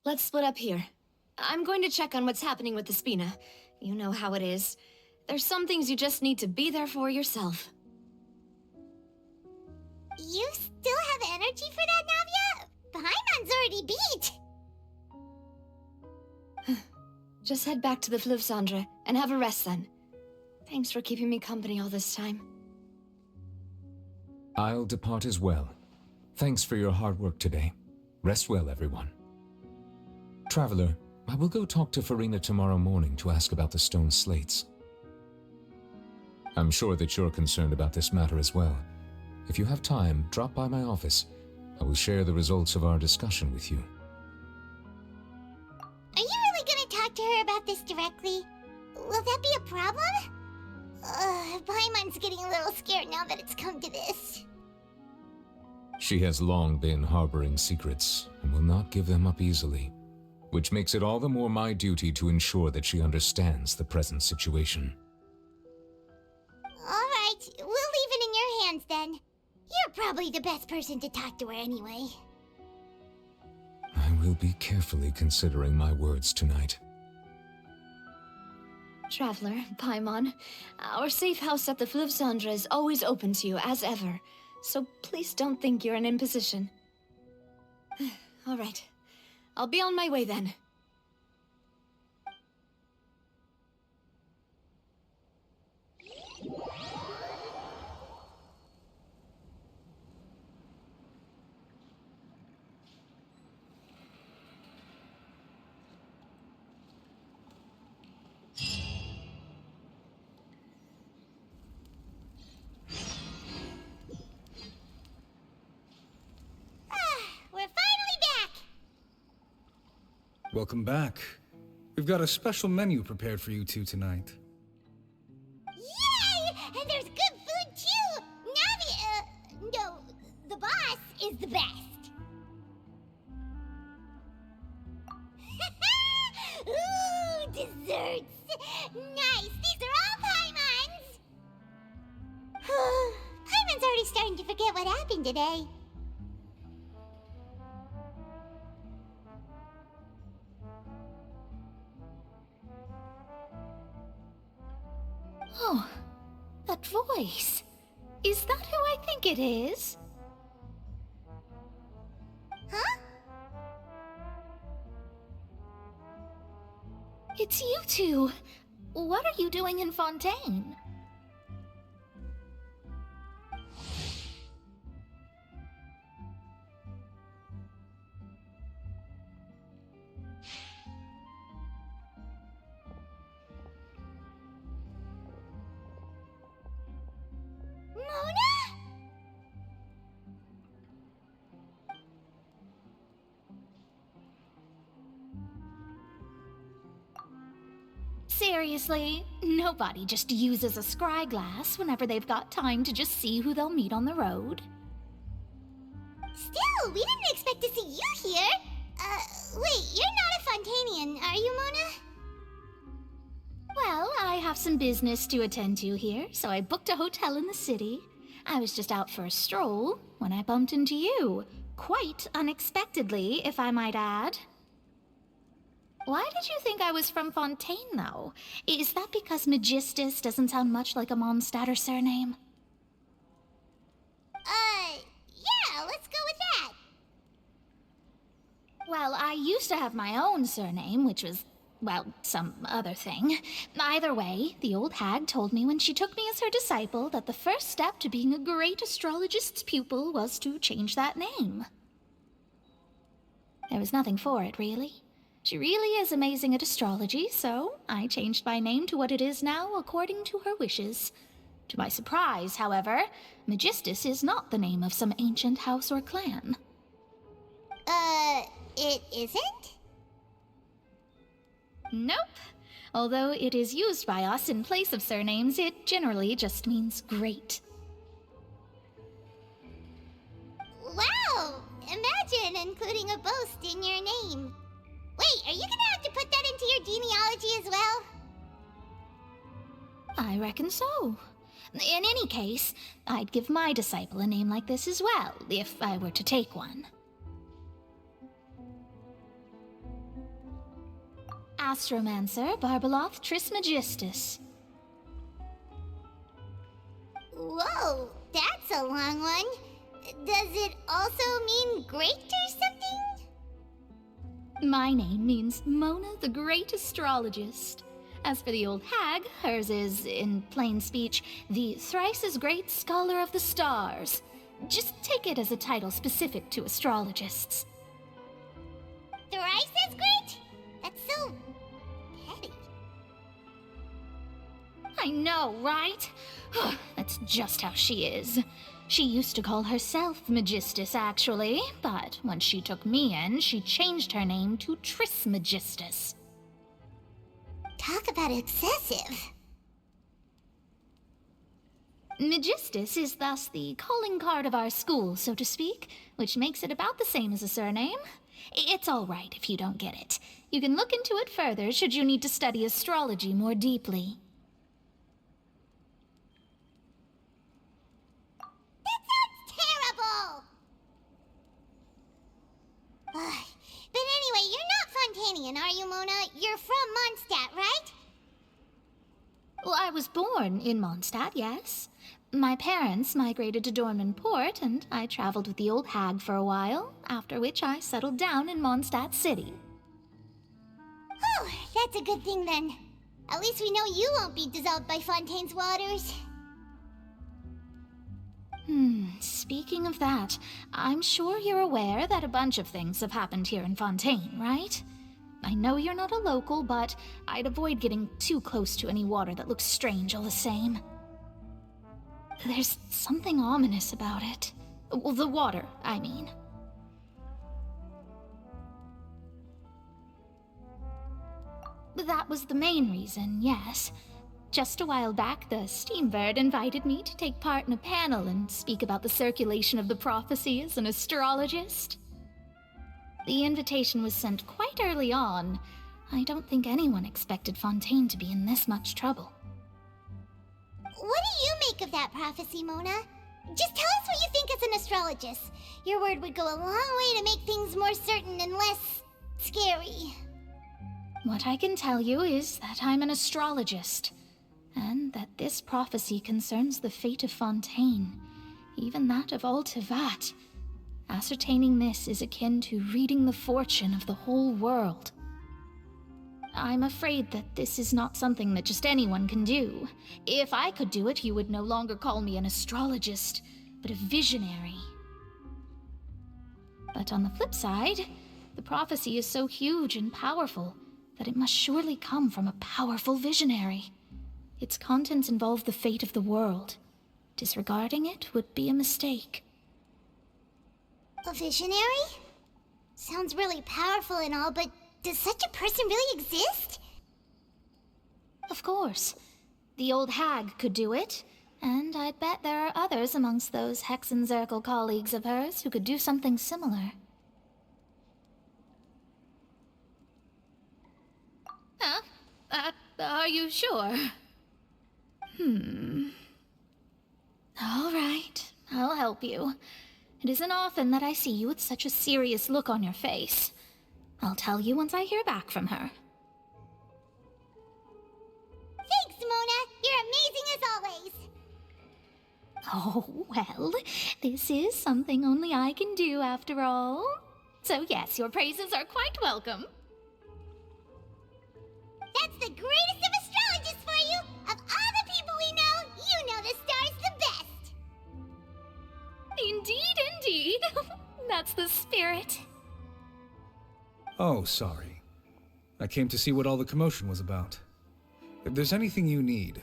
let's split up here. I'm going to check on what's happening with the Spina. You know how it is. There's some things you just need to be there for yourself. You still have energy for that, Navia? Paimon's already beat! Just head back to the Fluvsandra and have a rest then. Thanks for keeping me company all this time. I'll depart as well. Thanks for your hard work today. Rest well, everyone. Traveler, I will go talk to Farina tomorrow morning to ask about the stone slates. I'm sure that you're concerned about this matter as well. If you have time, drop by my office. I will share the results of our discussion with you. Are you really gonna talk to her about this directly? Will that be a problem? Paimon's getting a little scared now that it's come to this. She has long been harboring secrets and will not give them up easily, which makes it all the more my duty to ensure that she understands the present situation. Alright, we'll leave it in your hands then. You're probably the best person to talk to her anyway. I will be carefully considering my words tonight. Traveler, Paimon, our safe house at the Fluvsandra is always open to you as ever, so please don't think you're an imposition. All right, I'll be on my way then. We're finally back! Welcome back. We've got a special menu prepared for you two tonight. Yay! And there's good food too! No, the boss is the best. Ooh, desserts! Nice! These are all Paimon's! Paimon's already starting to forget what happened today. Oh, that voice. Is that who I think it is? Huh? It's you two. What are you doing in Fontaine? Mona? Seriously, nobody just uses a scry glass whenever they've got time to just see who they'll meet on the road. Still, we didn't expect to see you here. Wait, you're not a Fontanian, are you, Mona? Well, I have some business to attend to here, so I booked a hotel in the city. I was just out for a stroll when I bumped into you. Quite unexpectedly, if I might add. Why did you think I was from Fontaine, though? Is that because Magistus doesn't sound much like a Mondstatter surname? Yeah, let's go with that. Well, I used to have my own surname, which was, well, some other thing. Either way, the old hag told me when she took me as her disciple that the first step to being a great astrologist's pupil was to change that name. There was nothing for it, really. She really is amazing at astrology, so I changed my name to what it is now according to her wishes. To my surprise, however, Magistus is not the name of some ancient house or clan. It isn't? Nope. Although it is used by us in place of surnames, it generally just means great. Wow! Imagine including a boast in your name. Wait, are you gonna have to put that into your genealogy as well? I reckon so. In any case, I'd give my disciple a name like this as well, if I were to take one. Astromancer Barbeloth Trismegistus. Whoa, that's a long one. Does it also mean great or something? My name means Mona the Great Astrologist. As for the old hag, hers is, in plain speech, the thrice-as-great Scholar of the Stars. Just take it as a title specific to astrologists. Thrice as great? That's so petty. I know, right? That's just how she is. She used to call herself Magistus, actually, but when she took me in, she changed her name to Trismegistus. Talk about excessive. Magistus is thus the calling card of our school, so to speak, which makes it about the same as a surname. It's all right if you don't get it. You can look into it further should you need to study astrology more deeply. That sounds terrible! Ugh. But anyway, you're not Fontanian, are you, Mona? You're from Mondstadt, right? Well, I was born in Mondstadt, yes. My parents migrated to Dornman Port, and I traveled with the old hag for a while, after which I settled down in Mondstadt City. Oh, that's a good thing then. At least we know you won't be dissolved by Fontaine's waters. Speaking of that, I'm sure you're aware that a bunch of things have happened here in Fontaine, right? I know you're not a local, but I'd avoid getting too close to any water that looks strange all the same. There's something ominous about it. Well, the water, I mean. That was the main reason, yes. Just a while back, the Steambird invited me to take part in a panel and speak about the circulation of the prophecy as an astrologist. The invitation was sent quite early on. I don't think anyone expected Fontaine to be in this much trouble. What do you make of that prophecy, Mona? Just tell us what you think as an astrologist. Your word would go a long way to make things more certain and less scary. What I can tell you is that I'm an astrologist, and that this prophecy concerns the fate of Fontaine, even that of all Tevat. Ascertaining this is akin to reading the fortune of the whole world. I'm afraid that this is not something that just anyone can do. If I could do it, you would no longer call me an astrologist, but a visionary. But on the flip side, the prophecy is so huge and powerful that it must surely come from a powerful visionary. Its contents involve the fate of the world. Disregarding it would be a mistake. A visionary? Sounds really powerful and all, but does such a person really exist? Of course. The old hag could do it, and I'd bet there are others amongst those Hexenzirkel colleagues of hers who could do something similar. Huh? Are you sure? All right, I'll help you. It isn't often that I see you with such a serious look on your face. I'll tell you once I hear back from her. Thanks, Mona. You're amazing as always. Oh, well, this is something only I can do after all. So yes, your praises are quite welcome. That's the greatest of astrologists for you! Of all the people we know, you know the star's the best! Indeed, indeed. That's the spirit. Oh, sorry. I came to see what all the commotion was about. If there's anything you need,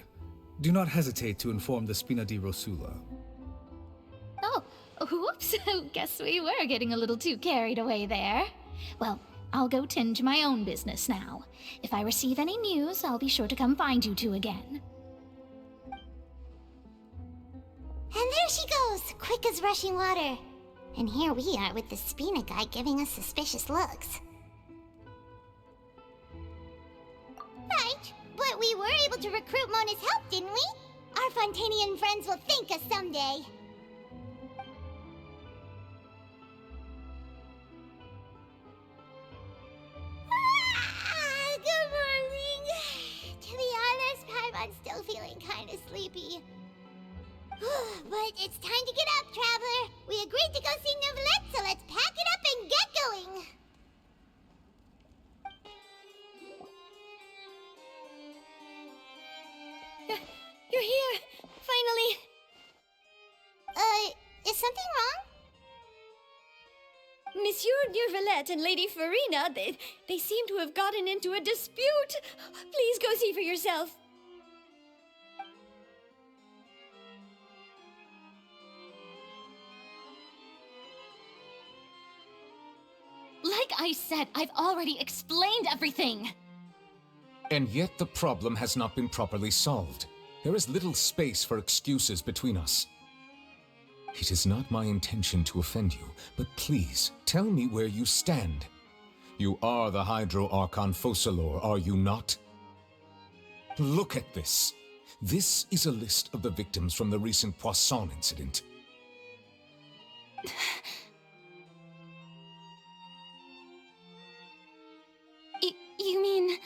do not hesitate to inform the Spina di Rosula. Oh, whoops. Guess we were getting a little too carried away there. Well, I'll go tend to my own business now. If I receive any news, I'll be sure to come find you two again. And there she goes, quick as rushing water. And here we are with the Spina guy giving us suspicious looks. Right, but we were able to recruit Mona's help, didn't we? Our Fontanian friends will thank us someday. Ah, come still feeling kind of sleepy. But it's time to get up, Traveler. We agreed to go see Neuvillette, so let's pack it up and get going. You're here! Finally! Is something wrong? Monsieur Neuvillette and Lady Farina, they seem to have gotten into a dispute. Please go see for yourself. Like I said, I've already explained everything. And yet the problem has not been properly solved. There is little space for excuses between us. It is not my intention to offend you, but please, tell me where you stand. You are the Hydro Archon Focalor, are you not? Look at this. This is a list of the victims from the recent Poisson incident. You mean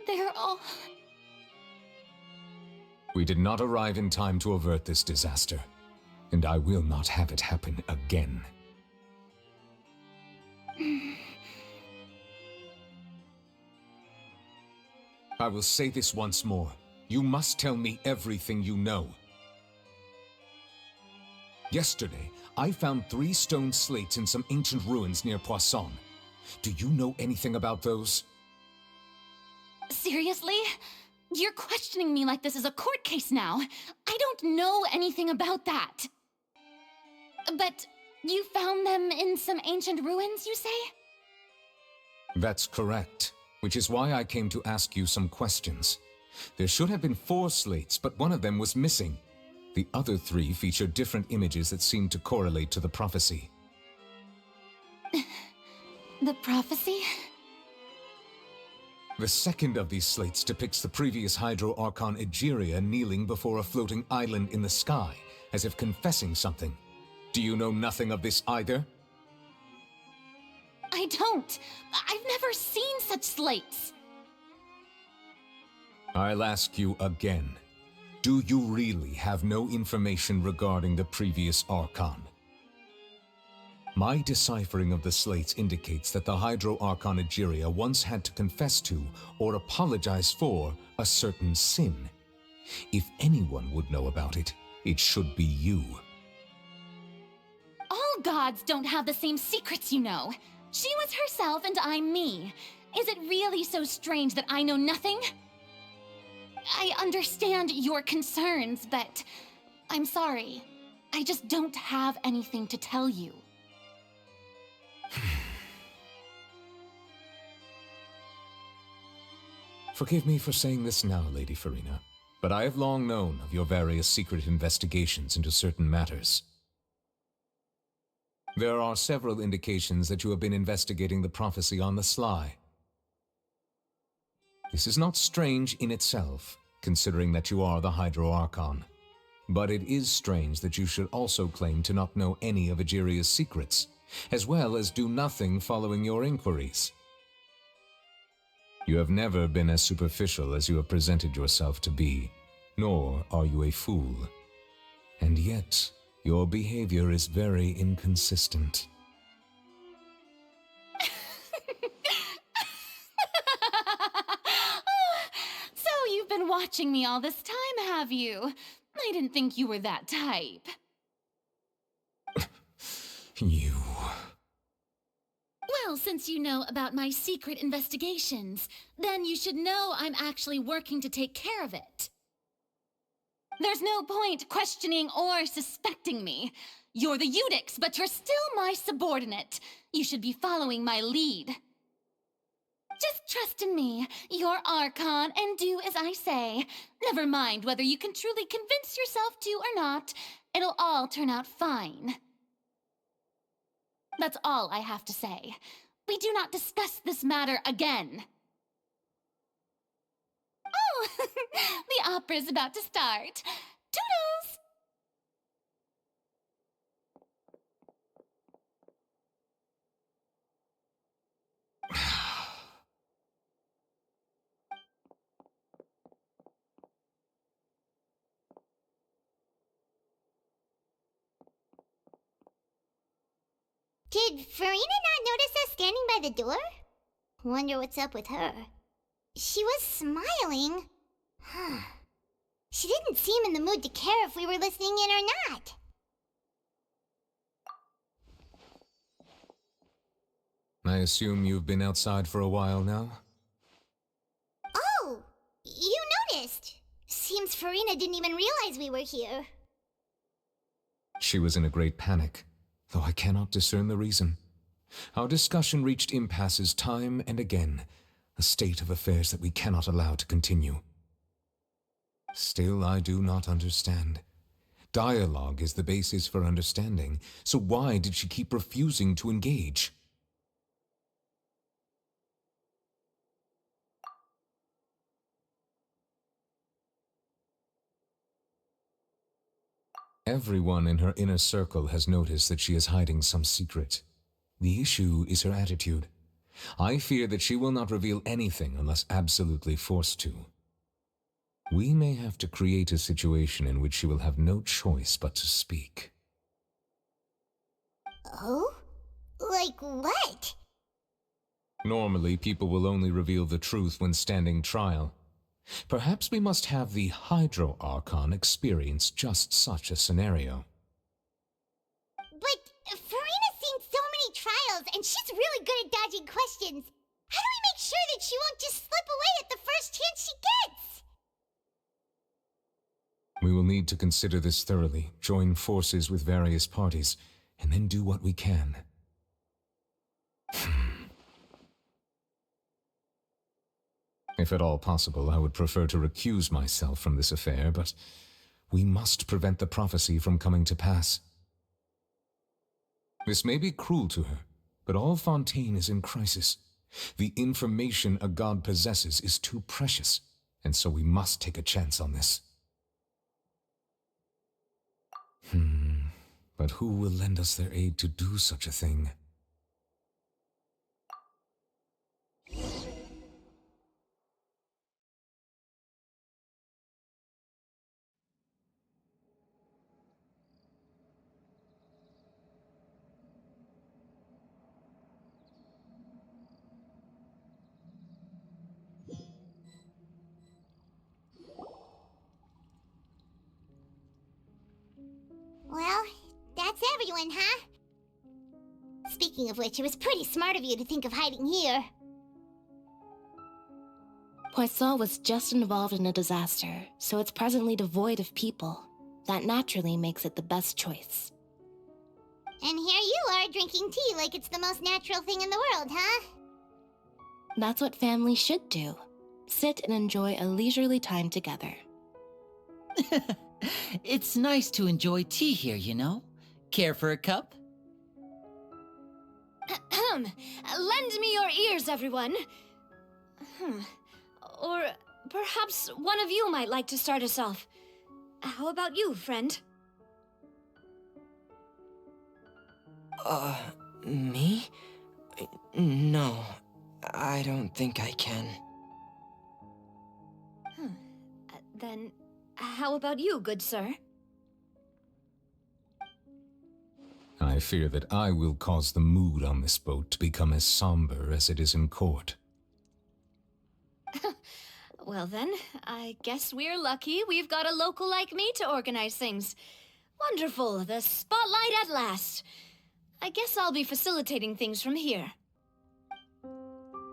they're all... We did not arrive in time to avert this disaster, and I will not have it happen again. I will say this once more. You must tell me everything you know. Yesterday, I found 3 stone slates in some ancient ruins near Poisson. Do you know anything about those? Seriously? You're questioning me like this is a court case now. I don't know anything about that. But you found them in some ancient ruins, you say? That's correct, which is why I came to ask you some questions. There should have been 4 slates, but one of them was missing. The other 3 feature different images that seem to correlate to the prophecy. The prophecy? The second of these slates depicts the previous Hydro Archon Egeria kneeling before a floating island in the sky, as if confessing something. Do you know nothing of this either? I don't. I've never seen such slates. I'll ask you again. Do you really have no information regarding the previous Archon? My deciphering of the slates indicates that the Hydro Archon Egeria once had to confess to, or apologize for, a certain sin. If anyone would know about it, it should be you. All gods don't have the same secrets, you know. She was herself and I'm me. Is it really so strange that I know nothing? I understand your concerns, but I'm sorry. I just don't have anything to tell you. Forgive me for saying this now, Lady Farina, but I have long known of your various secret investigations into certain matters. There are several indications that you have been investigating the prophecy on the sly. This is not strange in itself, considering that you are the Hydro Archon. But it is strange that you should also claim to not know any of Egeria's secrets, as well as do nothing following your inquiries. You have never been as superficial as you have presented yourself to be, nor are you a fool. And yet, your behavior is very inconsistent. So you've been watching me all this time, have you? I didn't think you were that type. You... Well, since you know about my secret investigations, then you should know I'm actually working to take care of it. There's no point questioning or suspecting me. You're the Eudix, but you're still my subordinate. You should be following my lead. Just trust in me, your Archon, and do as I say. Never mind whether you can truly convince yourself to or not. It'll all turn out fine. That's all I have to say. We do not discuss this matter again. Oh, the opera's about to start. Toodles! Did Farina not notice us standing by the door? Wonder what's up with her. She was smiling. She didn't seem in the mood to care if we were listening in or not. I assume you've been outside for a while now? Oh, you noticed. Seems Farina didn't even realize we were here. She was in a great panic, though I cannot discern the reason. Our discussion reached impasses time and again, a state of affairs that we cannot allow to continue. Still, I do not understand. Dialogue is the basis for understanding, so why did she keep refusing to engage? Everyone in her inner circle has noticed that she is hiding some secret. The issue is her attitude. I fear that she will not reveal anything unless absolutely forced to. We may have to create a situation in which she will have no choice but to speak. Oh? Like what? Normally, people will only reveal the truth when standing trial. Perhaps we must have the Hydro Archon experience just such a scenario. But Farina's seen so many trials, and she's really good at dodging questions. How do we make sure that she won't just slip away at the first chance she gets? We will need to consider this thoroughly, join forces with various parties, and then do what we can. If at all possible, I would prefer to recuse myself from this affair, but we must prevent the prophecy from coming to pass. This may be cruel to her, but all Fontaine is in crisis. The information a god possesses is too precious, and so we must take a chance on this. But who will lend us their aid to do such a thing? Well, that's everyone, huh? Speaking of which, it was pretty smart of you to think of hiding here. Poisson was just involved in a disaster, so it's presently devoid of people. That naturally makes it the best choice. And here you are drinking tea like it's the most natural thing in the world, huh? That's what families should do. Sit and enjoy a leisurely time together. It's nice to enjoy tea here, you know? Care for a cup? Lend me your ears, everyone. Or perhaps one of you might like to start us off. How about you, friend? Me? No, I don't think I can. Then, how about you, good sir? I fear that I will cause the mood on this boat to become as somber as it is in court. Well then, I guess we're lucky we've got a local like me to organize things. Wonderful, the spotlight at last. I guess I'll be facilitating things from here.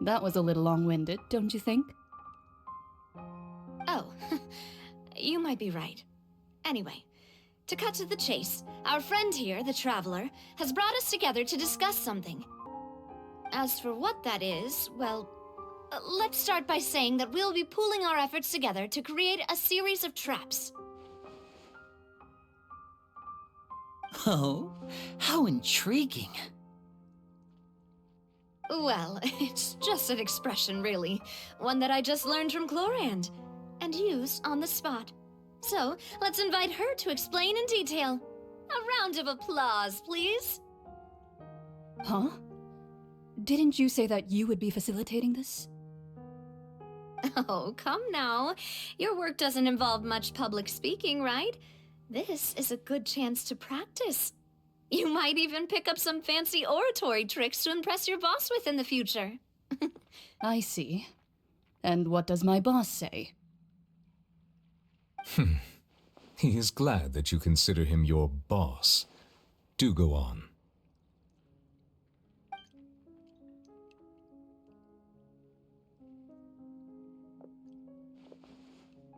That was a little long-winded, don't you think? Oh, you might be right. Anyway, to cut to the chase, our friend here, the Traveler, has brought us together to discuss something. As for what that is, well, let's start by saying that we'll be pooling our efforts together to create a series of traps. Oh, how intriguing. Well, it's just an expression, really. One that I just learned from Chlorand, and used on the spot. So, let's invite her to explain in detail. A round of applause, please. Huh? Didn't you say that you would be facilitating this? Oh, come now. Your work doesn't involve much public speaking, right? This is a good chance to practice. You might even pick up some fancy oratory tricks to impress your boss with in the future. I see. And what does my boss say? He is glad that you consider him your boss. Do go on.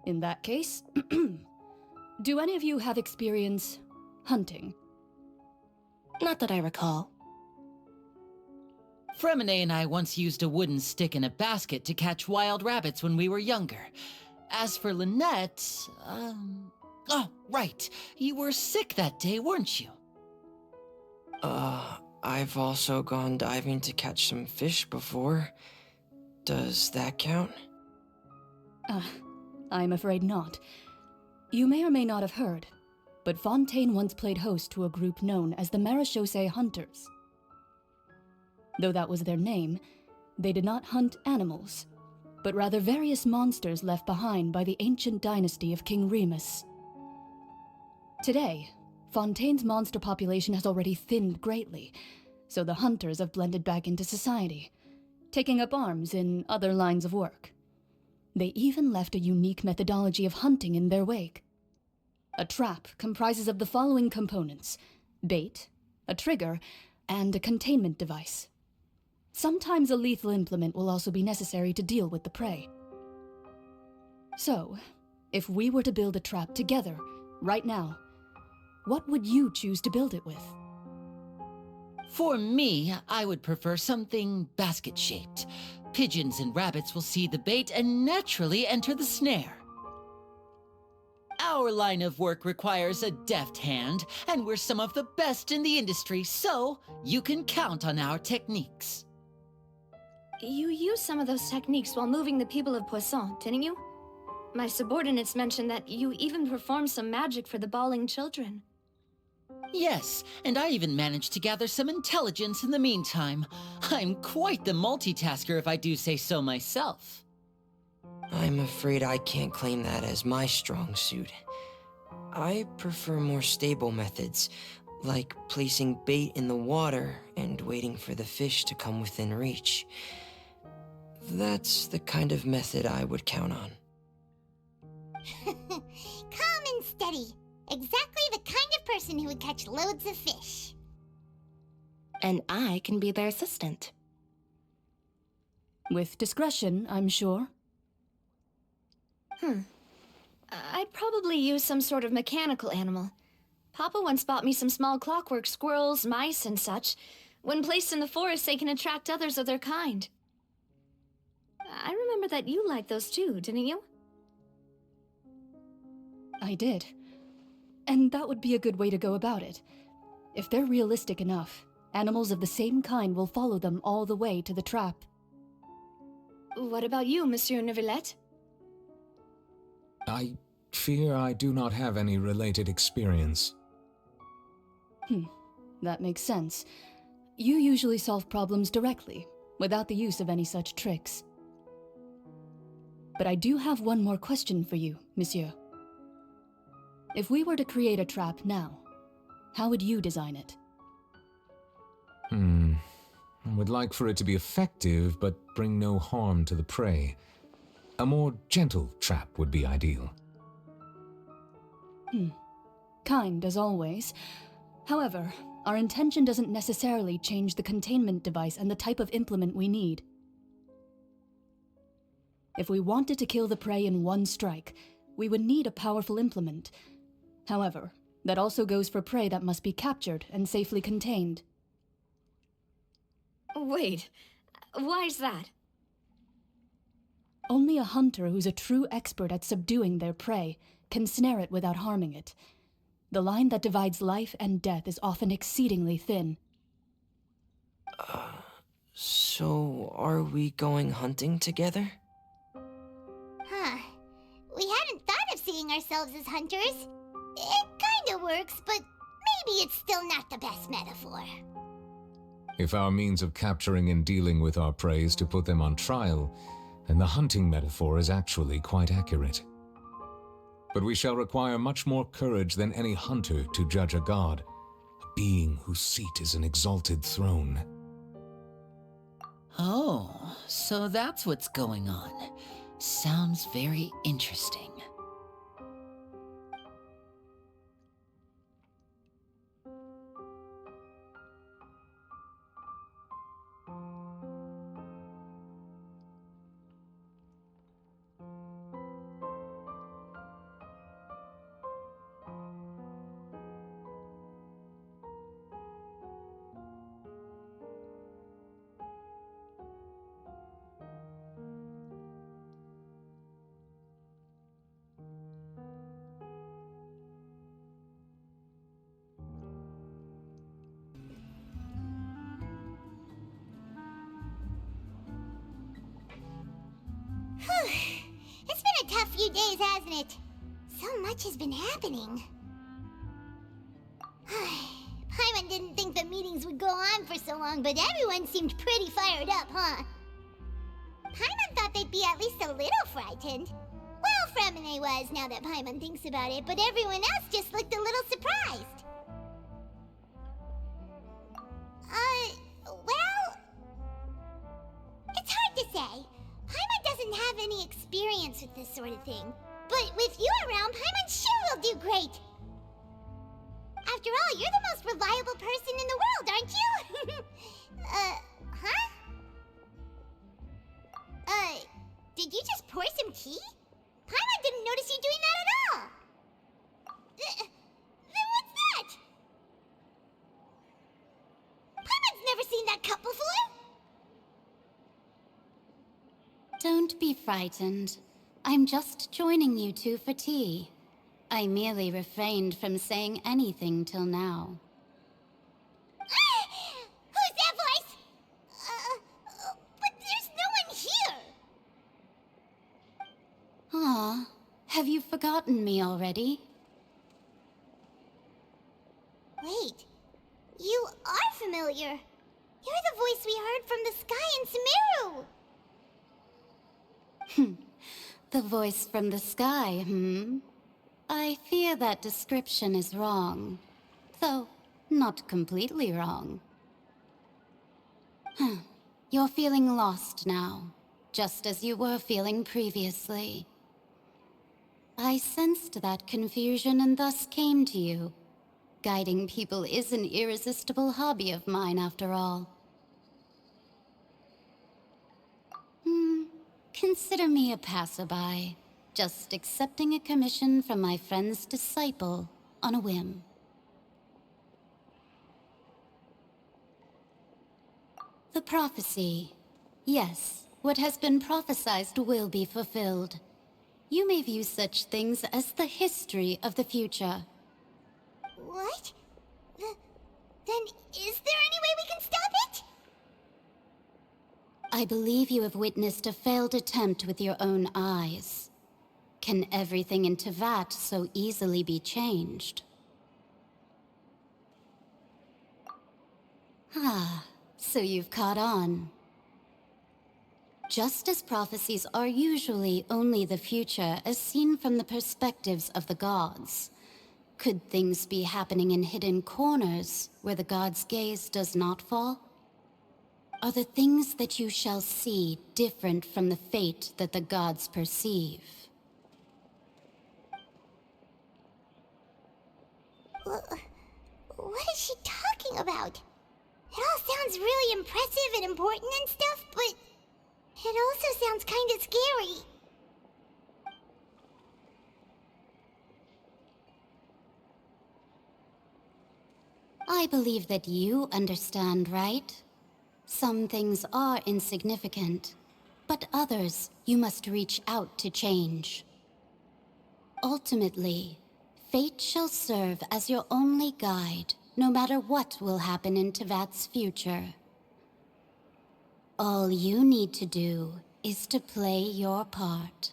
In that case, do any of you have experience hunting? Not that I recall. Fremine and I once used a wooden stick in a basket to catch wild rabbits when we were younger. As for Lynette, oh, right. You were sick that day, weren't you? I've also gone diving to catch some fish before. Does that count? I'm afraid not. You may or may not have heard, but Fontaine once played host to a group known as the Marechaussee Hunters. Though that was their name, they did not hunt animals, but rather various monsters left behind by the ancient dynasty of King Remus. Today, Fontaine's monster population has already thinned greatly, so the hunters have blended back into society, taking up arms in other lines of work. They even left a unique methodology of hunting in their wake. A trap comprises of the following components: bait, a trigger, and a containment device. Sometimes a lethal implement will also be necessary to deal with the prey. So, if we were to build a trap together, right now, what would you choose to build it with? For me, I would prefer something basket-shaped. Pigeons and rabbits will see the bait and naturally enter the snare. Our line of work requires a deft hand, and we're some of the best in the industry, so you can count on our techniques. You used some of those techniques while moving the people of Poisson, didn't you? My subordinates mentioned that you even performed some magic for the bawling children. Yes, and I even managed to gather some intelligence in the meantime. I'm quite the multitasker if I do say so myself. I'm afraid I can't claim that as my strong suit. I prefer more stable methods, like placing bait in the water and waiting for the fish to come within reach. That's the kind of method I would count on. Calm and steady. Exactly the kind of person who would catch loads of fish. And I can be their assistant. With discretion, I'm sure. I'd probably use some sort of mechanical animal. Papa once bought me some small clockwork squirrels, mice, and such. When placed in the forest, they can attract others of their kind. I remember that you liked those too, didn't you? I did. And that would be a good way to go about it. If they're realistic enough, animals of the same kind will follow them all the way to the trap. What about you, Monsieur Neuvillette? I fear I do not have any related experience. That makes sense. You usually solve problems directly, without the use of any such tricks. But I do have one more question for you, Monsieur. If we were to create a trap now, how would you design it? I would like for it to be effective, but bring no harm to the prey. A more gentle trap would be ideal. Kind, as always. However, our intention doesn't necessarily change the containment device and the type of implement we need. If we wanted to kill the prey in one strike, we would need a powerful implement. However, that also goes for prey that must be captured and safely contained. Wait, why's that? Only a hunter who's a true expert at subduing their prey can snare it without harming it. The line that divides life and death is often exceedingly thin. So are we going hunting together? We hadn't thought of seeing ourselves as hunters. It kinda works, but maybe it's still not the best metaphor. If our means of capturing and dealing with our prey is to put them on trial, then the hunting metaphor is actually quite accurate. But we shall require much more courage than any hunter to judge a god. being whose seat is an exalted throne. Oh, so that's what's going on. Sounds very interesting. It's been a tough few days, hasn't it? So much has been happening. Paimon didn't think the meetings would go on for so long, but everyone seemed pretty fired up, huh? Paimon thought they'd be at least a little frightened. Well, Fremine was, now that Paimon thinks about it, but everyone else just looked a little surprised. Well... It's hard to say. Paimon doesn't have any experience with this sort of thing. But with you around, Paimon sure will do great. After all, you're the most reliable person in the world, aren't you? Huh? Did you just pour some tea? Paimon didn't notice you doing that at all. Then what's that? Paimon's never seen that cup before. Don't be frightened. I'm just joining you two for tea. I merely refrained from saying anything till now. Who's that voice? But there's no one here. Ah, have you forgotten me already? Wait, you are familiar. You're the voice we heard from the sky in Sumeru. The voice from the sky, I fear that description is wrong. Though, not completely wrong. You're feeling lost now, just as you were feeling previously. I sensed that confusion and thus came to you. Guiding people is an irresistible hobby of mine, after all. Consider me a passerby, just accepting a commission from my friend's disciple on a whim. The prophecy. Yes, what has been prophesied will be fulfilled. You may view such things as the history of the future. What? Then is there any way we can stop it? I believe you have witnessed a failed attempt with your own eyes. Can everything in Tevat so easily be changed? Ah, so you've caught on. Just as prophecies are usually only the future as seen from the perspectives of the gods, could things be happening in hidden corners where the gods' gaze does not fall? Are the things that you shall see different from the fate that the gods perceive? What is she talking about? It all sounds really impressive and important and stuff, but it also sounds kind of scary. I believe that you understand, right? Some things are insignificant, but others you must reach out to change. Ultimately, fate shall serve as your only guide, no matter what will happen in Tevat's future. All you need to do is to play your part.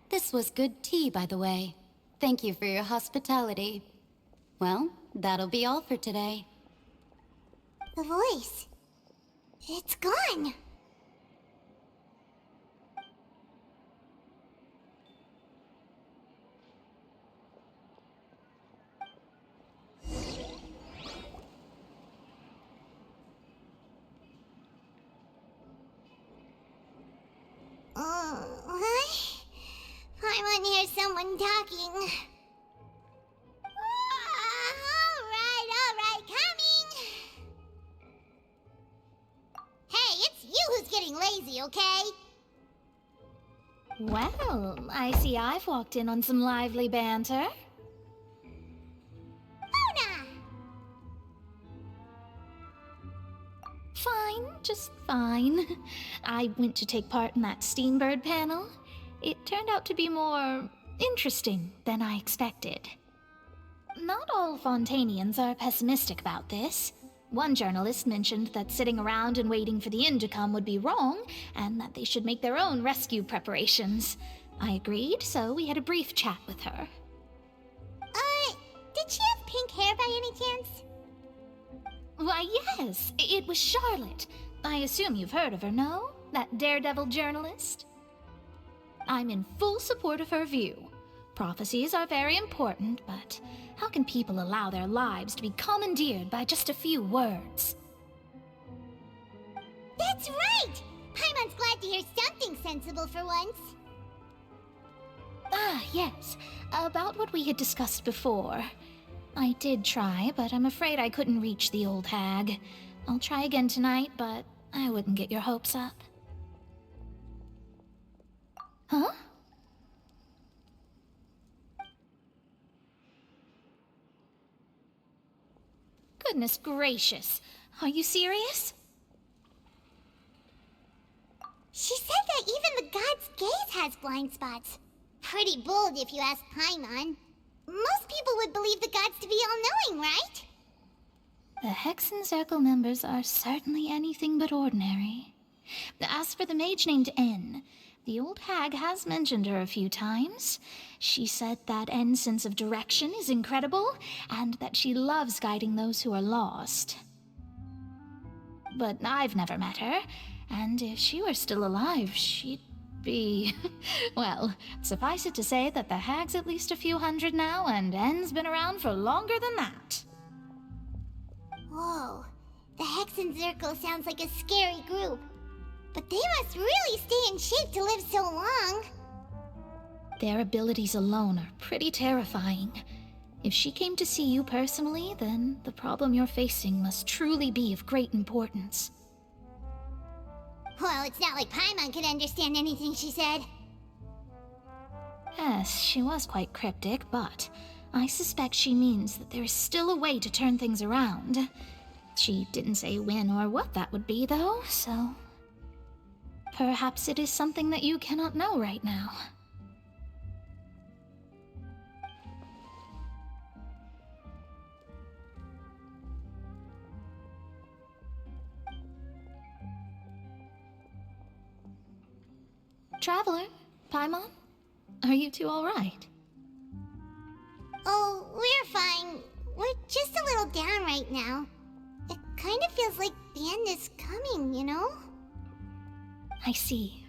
This was good tea, by the way. Thank you for your hospitality. Well, that'll be all for today. The voice. It's gone. someone talking. Alright, coming! Hey, it's you who's getting lazy, okay? Well, I see I've walked in on some lively banter. Mona! Fine, just fine. I went to take part in that Steambird panel. It turned out to be more interesting than I expected. Not all Fontanians are pessimistic about this. One journalist mentioned that sitting around and waiting for the end to come would be wrong, and that they should make their own rescue preparations. I agreed, so we had a brief chat with her. Did she have pink hair by any chance? Why, yes, it was Charlotte. I assume you've heard of her, no? That daredevil journalist? I'm in full support of her view. Prophecies are very important, but how can people allow their lives to be commandeered by just a few words? That's right! Paimon's glad to hear something sensible for once. Ah, yes. About what we had discussed before. I did try, but I'm afraid I couldn't reach the old hag. I'll try again tonight, but I wouldn't get your hopes up. Huh? Goodness gracious. Are you serious? She said that even the god's gaze has blind spots. Pretty bold if you ask Paimon. Most people would believe the gods to be all-knowing, right? The Hexen Circle members are certainly anything but ordinary. As for the mage named N, the old hag has mentioned her a few times. She said that N's sense of direction is incredible, and that she loves guiding those who are lost. But I've never met her, and if she were still alive, she'd be... well, suffice it to say that the hag's at least a few hundred now, and N's been around for longer than that. Whoa, the Hexen Circle sounds like a scary group. But they must really stay in shape to live so long. Their abilities alone are pretty terrifying. If she came to see you personally, then the problem you're facing must truly be of great importance. Well, it's not like Paimon could understand anything she said. Yes, she was quite cryptic, but I suspect she means that there is still a way to turn things around. She didn't say when or what that would be, though, so... perhaps it is something that you cannot know right now. Traveler, Paimon, are you two all right? Oh, we're fine. We're just a little down right now. It kind of feels like the end is coming, you know? I see.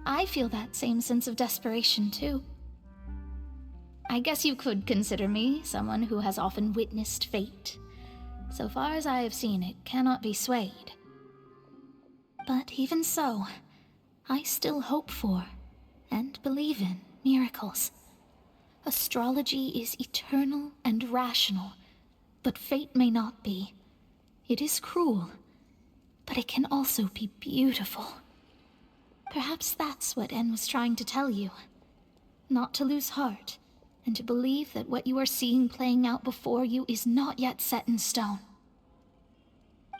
I feel that same sense of desperation, too. I guess you could consider me someone who has often witnessed fate. So far as I have seen, it cannot be swayed. But even so, I still hope for, and believe in, miracles. Astrology is eternal and rational, but fate may not be. It is cruel, but it can also be beautiful. Perhaps that's what En was trying to tell you. Not to lose heart, and to believe that what you are seeing playing out before you is not yet set in stone.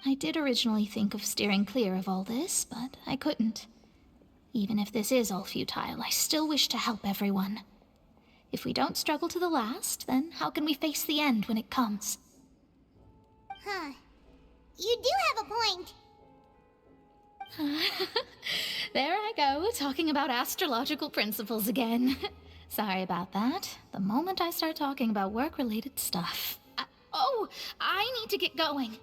I did originally think of steering clear of all this, but I couldn't. Even if this is all futile, I still wish to help everyone. If we don't struggle to the last, then how can we face the end when it comes? Huh. You do have a point. There I go, talking about astrological principles again. Sorry about that. The moment I start talking about work-related stuff... I need to get going.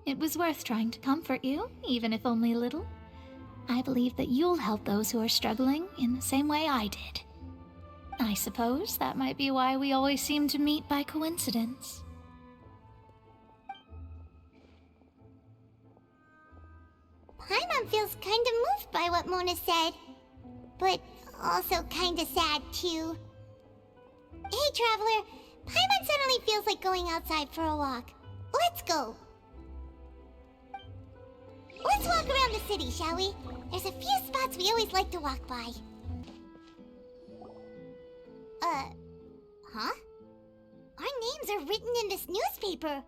It was worth trying to comfort you, even if only a little. I believe that you'll help those who are struggling in the same way I did. I suppose that might be why we always seem to meet by coincidence. Paimon feels kind of moved by what Mona said. But also kinda sad, too. Hey, Traveler. Paimon suddenly feels like going outside for a walk. Let's go. Let's walk around the city, shall we? There's a few spots we always like to walk by. Huh? Our names are written in this newspaper.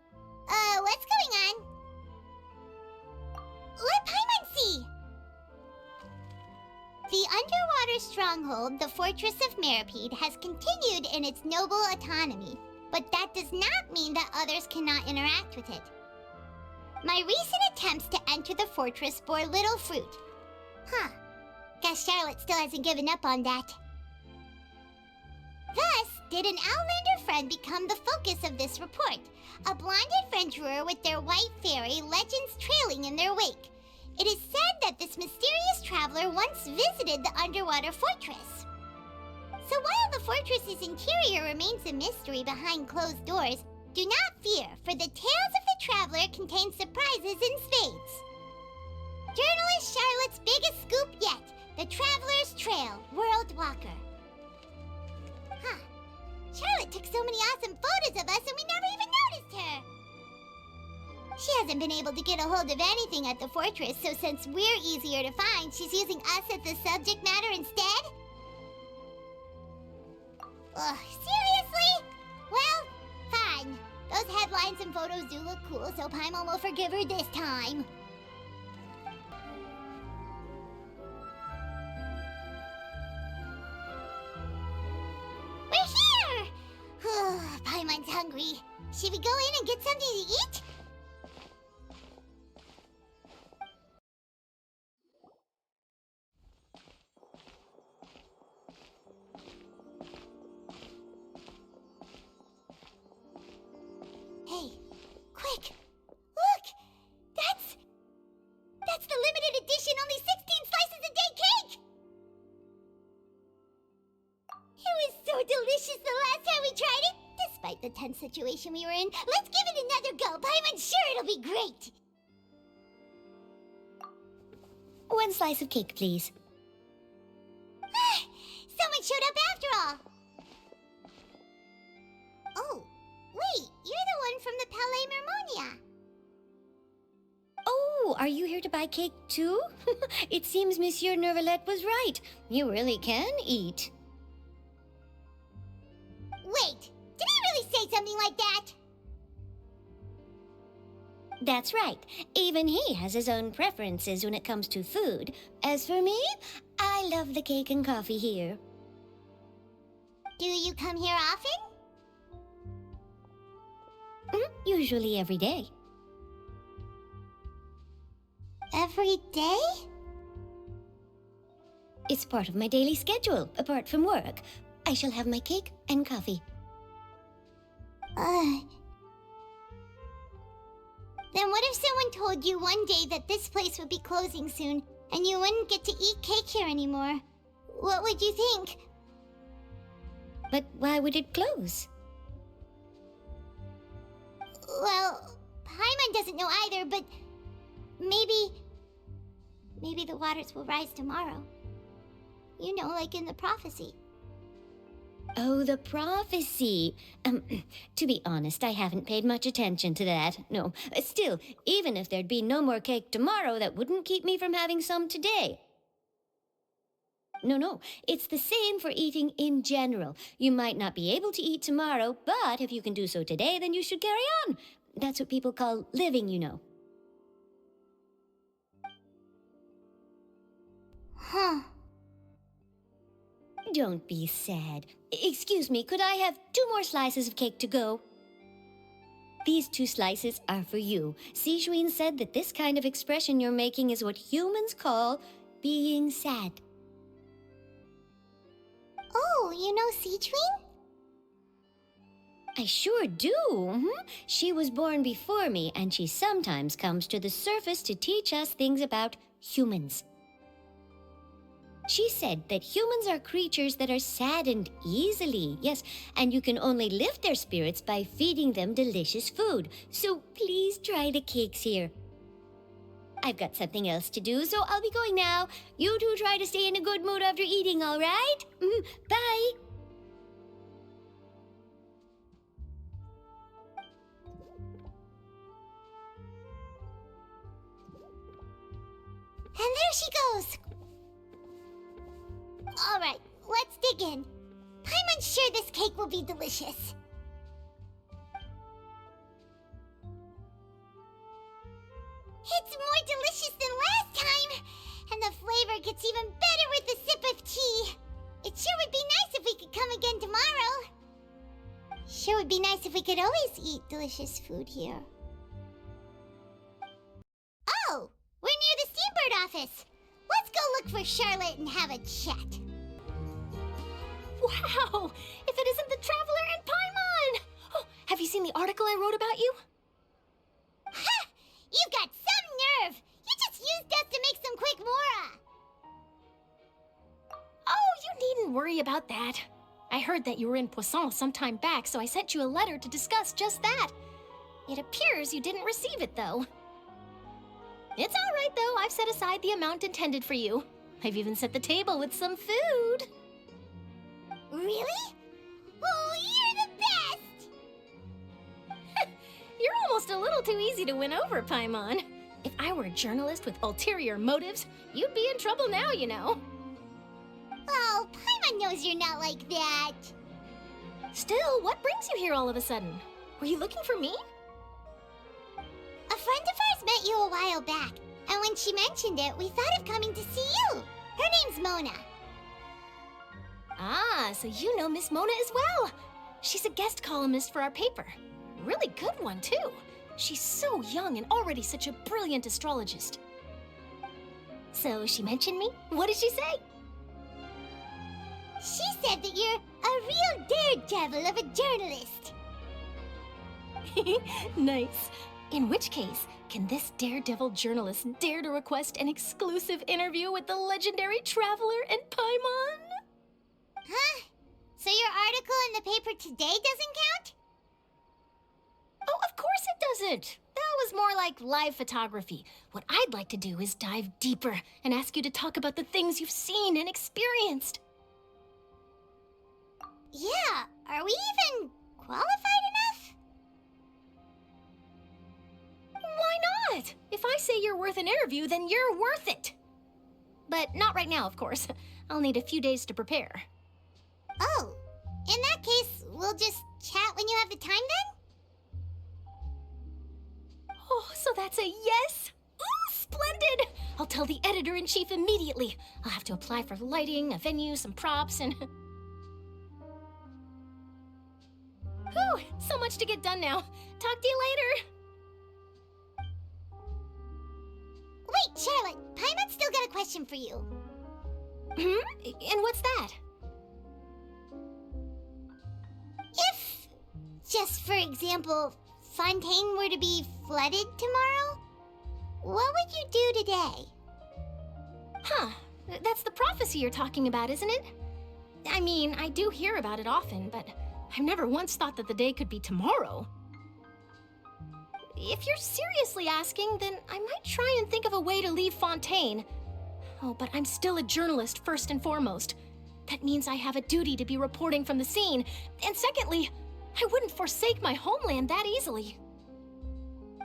What's going on? Let Paimon see! The underwater stronghold, the Fortress of Meripede, has continued in its noble autonomy, but that does not mean that others cannot interact with it. My recent attempts to enter the fortress bore little fruit. Huh. Guess Charlotte still hasn't given up on that. Thus, did an Outlander friend become the focus of this report, a blonde adventurer with their white fairy legends trailing in their wake. It is said that this mysterious traveler once visited the underwater fortress. So while the fortress's interior remains a mystery behind closed doors, do not fear, for the tales of the traveler contain surprises in spades. Journalist Charlotte's biggest scoop yet, the Traveler's Trail, World Walker. Huh. Charlotte took so many awesome photos of us and we never even noticed her. She hasn't been able to get a hold of anything at the fortress, so since we're easier to find, she's using us as the subject matter instead? Ugh, seriously? Well, fine. Those headlines and photos do look cool, so Paimon will forgive her this time. We're here! Paimon's hungry. Should we go in and get something to eat? Hey, quick! Look! That's the limited edition only 16 slices a day cake! It was so delicious the last time we tried it! Despite the tense situation we were in, let's give it another go! Paimon's sure it'll be great! 1 slice of cake, please. Someone showed up after all! Oh, wait, you're the one from the Palais Mermonia. Oh, are you here to buy cake too? It seems Monsieur Nervalette was right. You really can eat. Wait, did he really say something like that? That's right. Even he has his own preferences when it comes to food. As for me, I love the cake and coffee here. Do you come here often? Usually every day. Every day? It's part of my daily schedule, apart from work. I shall have my cake and coffee. Then what if someone told you one day that this place would be closing soon, and you wouldn't get to eat cake here anymore? What would you think? But why would it close? Well, Paimon doesn't know either, but maybe the waters will rise tomorrow. You know, like in the prophecy. Oh, the prophecy. To be honest, I haven't paid much attention to that. No, still, even if there'd be no more cake tomorrow, that wouldn't keep me from having some today. No, it's the same for eating in general. You might not be able to eat tomorrow, but if you can do so today, then you should carry on. That's what people call living, you know. Huh. Don't be sad. Excuse me, could I have 2 more slices of cake to go? These 2 slices are for you. Sijuin said that this kind of expression you're making is what humans call being sad. Oh, you know Sijuin? I sure do. She was born before me, and she sometimes comes to the surface to teach us things about humans. She said that humans are creatures that are saddened easily, yes, and you can only lift their spirits by feeding them delicious food. So please try the cakes here. I've got something else to do, so I'll be going now. You two try to stay in a good mood after eating, all right? Bye. And there she goes. All right, let's dig in. Paimon's sure this cake will be delicious. It's more delicious than last time, and the flavor gets even better with a sip of tea. It sure would be nice if we could come again tomorrow. Sure would be nice if we could always eat delicious food here. Oh, we're near the Steambird office. Let's go look for Charlotte and have a chat. Wow! If it isn't the Traveler and Paimon! Oh, have you seen the article I wrote about you? Ha! You've got some nerve! You just used us to make some quick mora! Oh, you needn't worry about that. I heard that you were in Poisson some time back, so I sent you a letter to discuss just that. It appears you didn't receive it, though. It's all right, though. I've set aside the amount intended for you. I've even set the table with some food. Really? Oh, you're the best! You're almost a little too easy to win over, Paimon. If I were a journalist with ulterior motives, you'd be in trouble now, you know. Oh, Paimon knows you're not like that. Still, what brings you here all of a sudden? Were you looking for me? A friend of ours met you a while back, and when she mentioned it, we thought of coming to see you. Her name's Mona. Ah, so you know Miss Mona as well. She's a guest columnist for our paper. Really good one, too. She's so young and already such a brilliant astrologist. So she mentioned me? What did she say? She said that you're a real daredevil of a journalist. Nice. In which case, can this daredevil journalist dare to request an exclusive interview with the legendary Traveler and Paimon? Huh? So your article in the paper today doesn't count? Oh, of course it doesn't. That was more like live photography. What I'd like to do is dive deeper and ask you to talk about the things you've seen and experienced. Yeah, are we even qualified enough? Why not? If I say you're worth an interview, then you're worth it. But not right now, of course. I'll need a few days to prepare. Oh, in that case, we'll just chat when you have the time then? Oh, so that's a yes? Ooh, splendid! I'll tell the editor-in-chief immediately. I'll have to apply for lighting, a venue, some props, and... Whew, so much to get done now. Talk to you later. Wait, Charlotte, Paimon's still got a question for you. And what's that? If, just for example, Fontaine were to be flooded tomorrow, what would you do today? Huh, that's the prophecy you're talking about, isn't it? I mean, I do hear about it often, but I've never once thought that the day could be tomorrow. If you're seriously asking, then I might try and think of a way to leave Fontaine. Oh, but I'm still a journalist first and foremost. That means I have a duty to be reporting from the scene. And secondly, I wouldn't forsake my homeland that easily.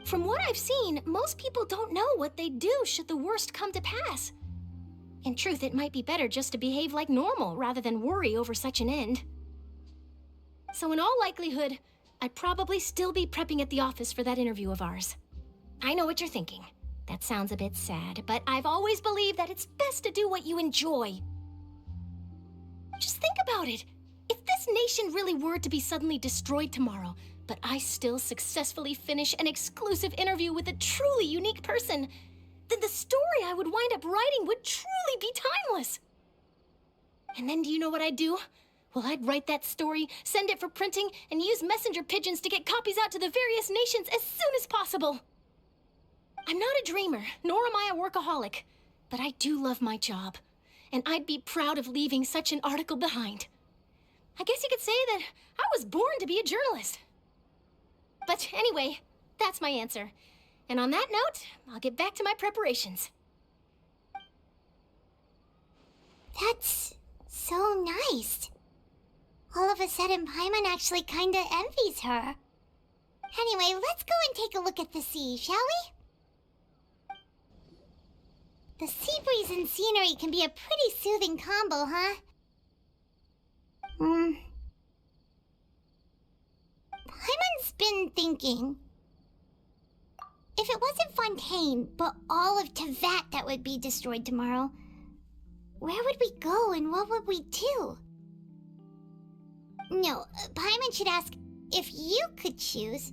From what I've seen, most people don't know what they'd do should the worst come to pass. In truth, it might be better just to behave like normal rather than worry over such an end. So in all likelihood, I'd probably still be prepping at the office for that interview of ours. I know what you're thinking. That sounds a bit sad, but I've always believed that it's best to do what you enjoy. Just think about it. If this nation really were to be suddenly destroyed tomorrow, but I still successfully finish an exclusive interview with a truly unique person, then the story I would wind up writing would truly be timeless. And then do you know what I'd do? Well, I'd write that story, send it for printing, and use messenger pigeons to get copies out to the various nations as soon as possible. I'm not a dreamer, nor am I a workaholic, but I do love my job, and I'd be proud of leaving such an article behind. I guess you could say that I was born to be a journalist. But anyway, that's my answer. And on that note, I'll get back to my preparations. That's so nice. All of a sudden, Paimon actually kinda envies her. Anyway, let's go and take a look at the sea, shall we? The sea breeze and scenery can be a pretty soothing combo, huh? Paimon's been thinking. If it wasn't Fontaine, but all of Tevat that would be destroyed tomorrow, where would we go and what would we do? No, Paimon should ask, if you could choose,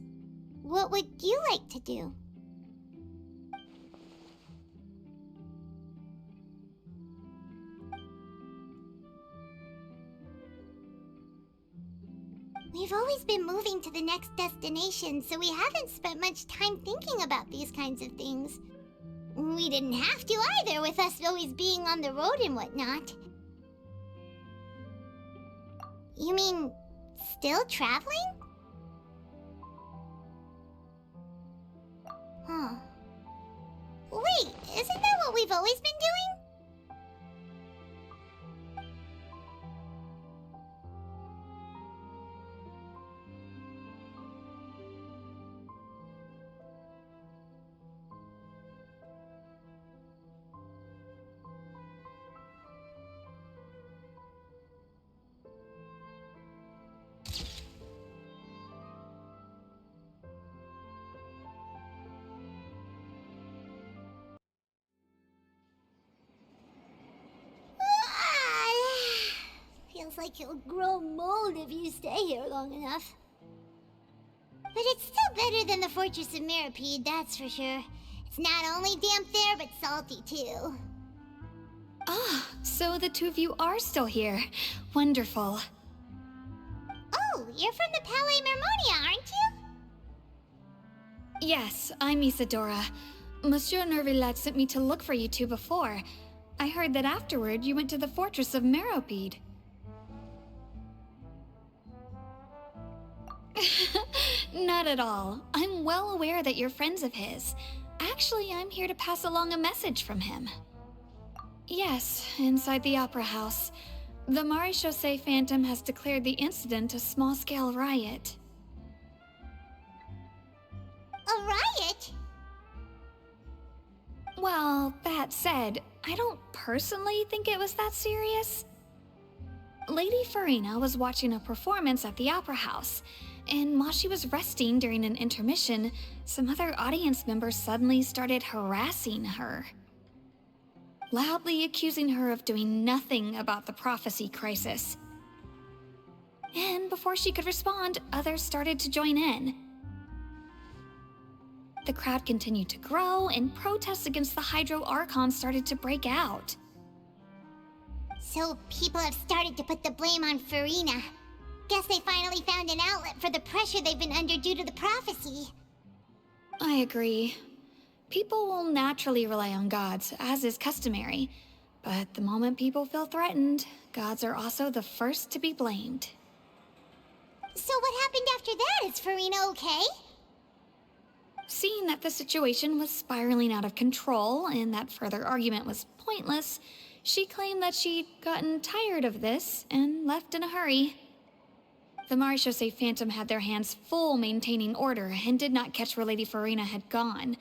what would you like to do? We've always been moving to the next destination, so we haven't spent much time thinking about these kinds of things. We didn't have to either, with us always being on the road and whatnot. You mean, still traveling? Huh. Wait, isn't that what we've always been doing? Feels like you'll grow mold if you stay here long enough. But it's still better than the Fortress of Mirapede, that's for sure. It's not only damp there, but salty too. Ah, so the two of you are still here. Wonderful. Oh, you're from the Palais Mermonia, aren't you? Yes, I'm Isadora. Monsieur Nervillet sent me to look for you two before. I heard that afterward you went to the Fortress of Meropide. Not at all. I'm well aware that you're friends of his. Actually, I'm here to pass along a message from him. Yes, inside the Opera House. The Maréchaussée Phantom has declared the incident a small-scale riot. A riot? Well, that said, I don't personally think it was that serious. Lady Farina was watching a performance at the Opera House, and while she was resting during an intermission, some other audience members suddenly started harassing her, loudly accusing her of doing nothing about the prophecy crisis. And before she could respond, others started to join in. The crowd continued to grow, and protests against the Hydro Archon started to break out. So people have started to put the blame on Farina. Guess they finally found an outlet for the pressure they've been under due to the prophecy. I agree. People will naturally rely on gods, as is customary. But the moment people feel threatened, gods are also the first to be blamed. So what happened after that? Is Farina okay? Seeing that the situation was spiraling out of control and that further argument was pointless, she claimed that she'd gotten tired of this and left in a hurry. The Maréchaussée Phantom had their hands full maintaining order and did not catch where Lady Farina had gone.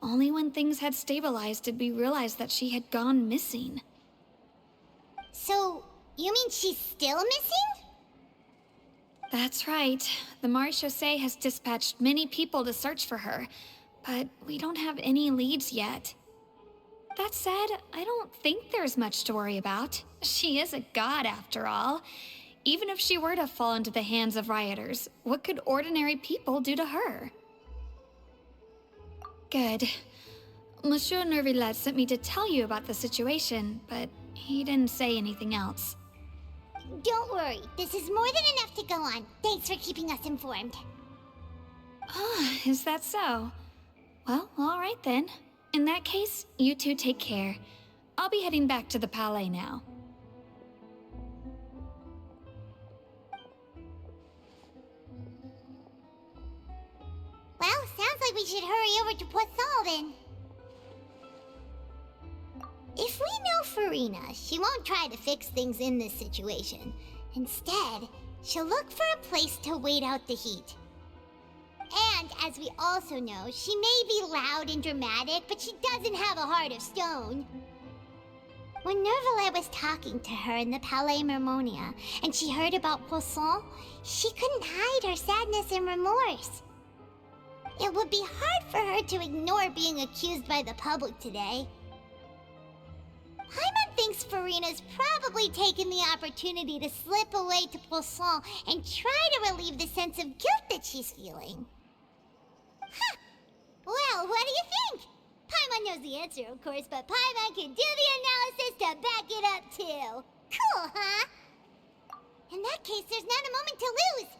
Only when things had stabilized did we realize that she had gone missing. So, you mean she's still missing? That's right. The Maréchaussée has dispatched many people to search for her, but we don't have any leads yet. That said, I don't think there's much to worry about. She is a god after all. Even if she were to fall into the hands of rioters, what could ordinary people do to her? Good. Monsieur Nervillet sent me to tell you about the situation, but he didn't say anything else. Don't worry, this is more than enough to go on. Thanks for keeping us informed. Ah, is that so? Well, all right then. In that case, you two take care. I'll be heading back to the Palais now. Well, sounds like we we should hurry over to Poisson then. If we know Farina, she won't try to fix things in this situation. Instead, she'll look for a place to wait out the heat. And, as we also know, she may be loud and dramatic, but she doesn't have a heart of stone. When Nervalet was talking to her in the Palais Mermonia, and she heard about Poisson, she couldn't hide her sadness and remorse. It would be hard for her to ignore being accused by the public today. Paimon thinks Farina's probably taken the opportunity to slip away to Poisson and try to relieve the sense of guilt that she's feeling. Huh. Well, what do you think? Paimon knows the answer, of course, but Paimon can do the analysis to back it up, too. Cool, huh? In that case, there's not a moment to lose.